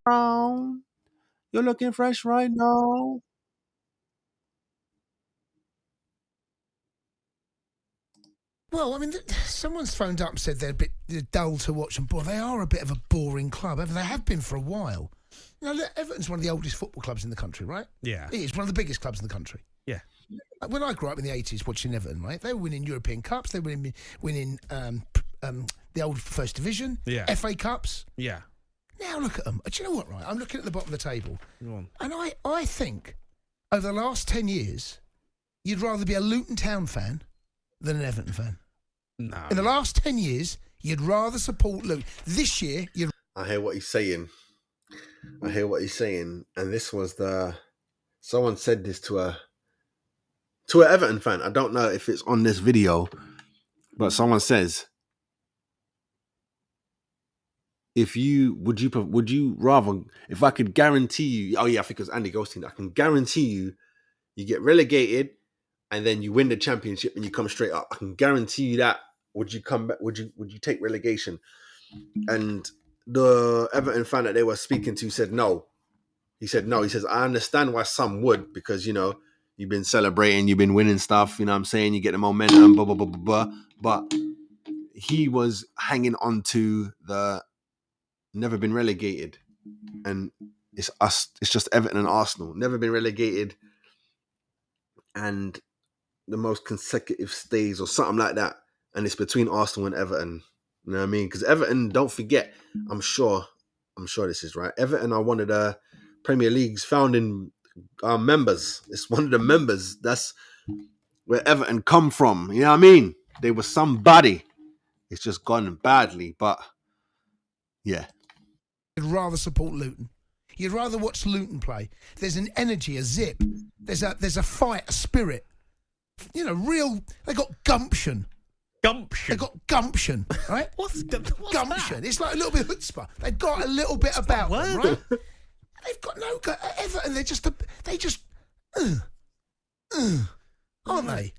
Oh, you're looking fresh right now. Well, I mean, someone's phoned up and said they're dull to watch, and boy, they are a bit of a boring club. They have been for a while. You know, look, Everton's one of the oldest football clubs in the country, right? Yeah. It is one of the biggest clubs in the country. Yeah. When I grew up in the 80s watching Everton, right, they were winning European Cups, they were winning the old First Division, Yeah. FA Cups. Yeah. Now look at them. Do you know what, right? I'm looking at the bottom of the table, Go on. and I think over the last 10 years, you'd rather be a Luton Town fan than an Everton fan. No. In the last 10 years, you'd rather support Luton. This year, I hear what he's saying. And this was someone said this to an Everton fan. I don't know if it's on this video, but someone says, would you rather, if I could guarantee you, oh yeah, I think it was Andy Goldstein, I can guarantee you get relegated and then you win the championship and you come straight up. I can guarantee you that. Would you come back? Would you take relegation? And the Everton fan that they were speaking to said no. He said no. He says, I understand why some would, because, you know, you've been celebrating, you've been winning stuff, you know what I'm saying? You get the momentum, blah, blah, blah, blah, blah. But he was hanging on to the never been relegated. And it's just Everton and Arsenal. Never been relegated. And the most consecutive stays or something like that. And it's between Arsenal and Everton. You know what I mean? Because Everton, don't forget, I'm sure this is right. Everton are one of the Premier League's founding members. It's one of the members. That's where Everton come from. You know what I mean? They were somebody. It's just gone badly. But yeah. you'd rather support Luton. You'd rather watch Luton play. There's an energy, a zip. There's a fight, a spirit. You know, they got gumption. Gumption. They got gumption, right? What's gumption? that? It's like a little bit of chutzpah. They've got a little bit about them, right? They've got no Everton. They're just aren't they?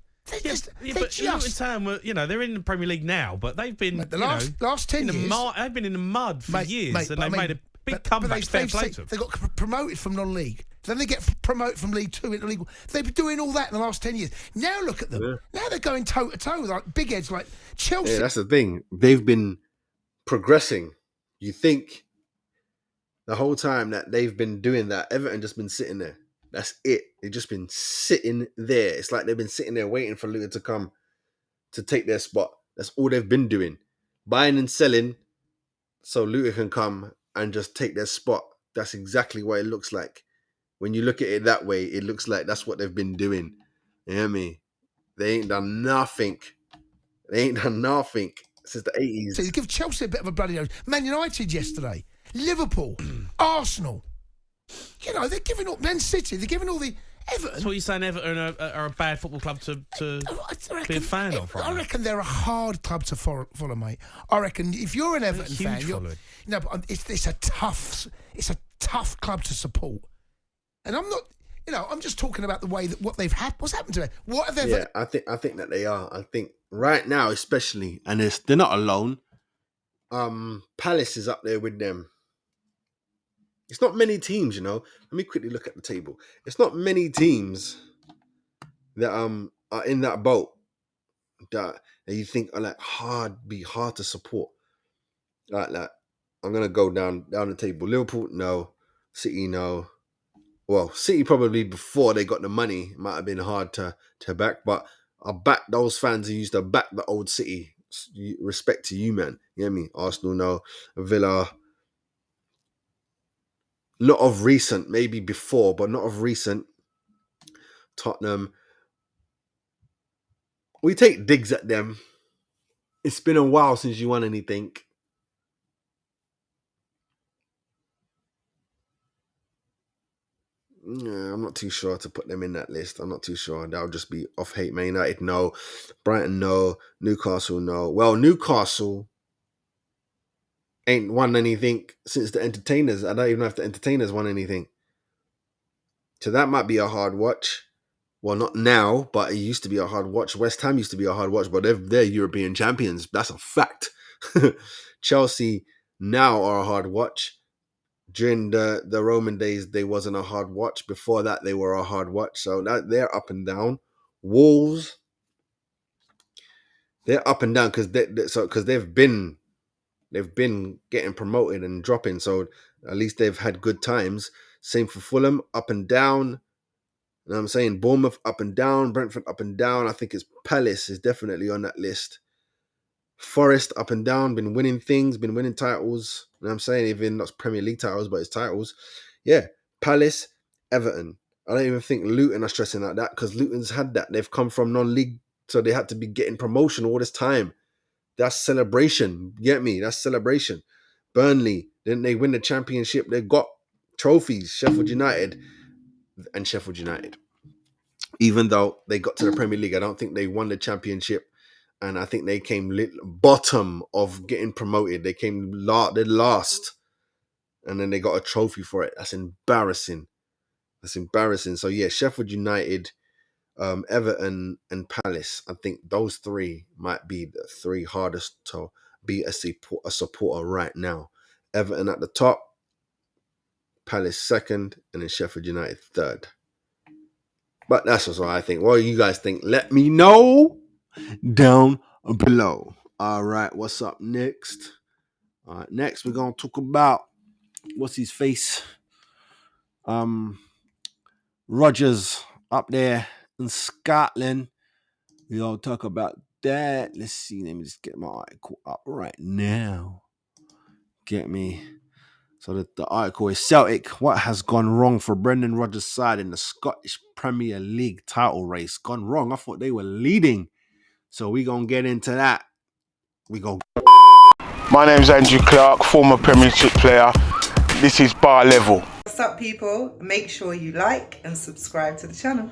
But Luton Town were, you know, they're in the Premier League now, but they've been the last 10 years. They've been in the mud for years, and they made a big comeback. They got promoted from non-league. Then they get promoted from League Two into League One. They've been doing all that in the last 10 years. Now look at them. Yeah. Now they're going toe to toe with like big heads like Chelsea. Yeah, that's the thing. They've been progressing. You think the whole time that they've been doing that, Everton just been sitting there. That's it. They've just been sitting there. It's like they've been sitting there waiting for Luton to come to take their spot. That's all they've been doing. Buying and selling so Luton can come and just take their spot. That's exactly what it looks like. When you look at it that way, it looks like that's what they've been doing. You hear me? They ain't done nothing. Since the 80s. So you give Chelsea a bit of a bloody nose. Man United yesterday. Liverpool. Arsenal. You know, they're giving up Man City. They're giving all the Everton. So you're saying Everton are a bad football club to be a fan of? Right? I reckon they're a hard club to follow, mate. I reckon if you're an Everton fan, it's a tough club to support. And I'm not, you know, I'm just talking about the way that what they've had. What's happened to them? What have they? Yeah, I think that they are. I think right now, especially, and they're not alone. Palace is up there with them. It's not many teams, you know. Let me quickly look at the table. It's not many teams that are in that boat that you think are like hard to support. Like that. I'm gonna go down the table. Liverpool, no. City, no. Well, City probably before they got the money might have been hard to back, but I back those fans who used to back the old City. Respect to you, man. You know what I mean? Arsenal, no. Villa. Not of recent, maybe before, but not of recent. Tottenham. We take digs at them. It's been a while since you won anything. Yeah, I'm not too sure to put them in that list. I'm not too sure. That'll just be off hate. Man United, no. Brighton, no. Newcastle, no. Well, Newcastle ain't won anything since the Entertainers. I don't even know if the Entertainers won anything. So that might be a hard watch. Well, not now, but it used to be a hard watch. West Ham used to be a hard watch, but they're European champions. That's a fact. Chelsea now are a hard watch. During the Roman days, they wasn't a hard watch. Before that, they were a hard watch. So that they're up and down. Wolves, they're up and down because they've been getting promoted and dropping. So at least they've had good times. Same for Fulham, up and down. You know what I'm saying? Bournemouth up and down, Brentford up and down. I think it's Palace is definitely on that list. Forest up and down, been winning things, been winning titles. You know what I'm saying? Even not Premier League titles, but it's titles. Yeah. Palace, Everton. I don't even think Luton are stressing like that because Luton's had that. They've come from non-league, so they had to be getting promotion all this time. That's celebration. You get me? That's celebration. Burnley, didn't they win the championship? They got trophies. Sheffield United. Even though they got to the Premier League, I don't think they won the championship. And I think they came bottom of getting promoted. They came last. And then they got a trophy for it. That's embarrassing. So yeah, Sheffield United, Everton and Palace. I think those three might be the three hardest to be a supporter right now. Everton at the top, Palace second, and then Sheffield United third. But that's just what I think. What do you guys think? Let me know down below. All right, what's up next? All right, next we're gonna talk about what's his face? Rogers up there in Scotland. We're gonna talk about that. Let's see. Let me just get my article up right now. Get me. So the article is Celtic. What has gone wrong for Brendan Rodgers' side in the Scottish Premier League title race? Gone wrong. I thought they were leading. So we're going to get into that. We go. My name's Andrew Clark, former Premiership player. This is Bar Level. What's up, people? Make sure you like and subscribe to the channel.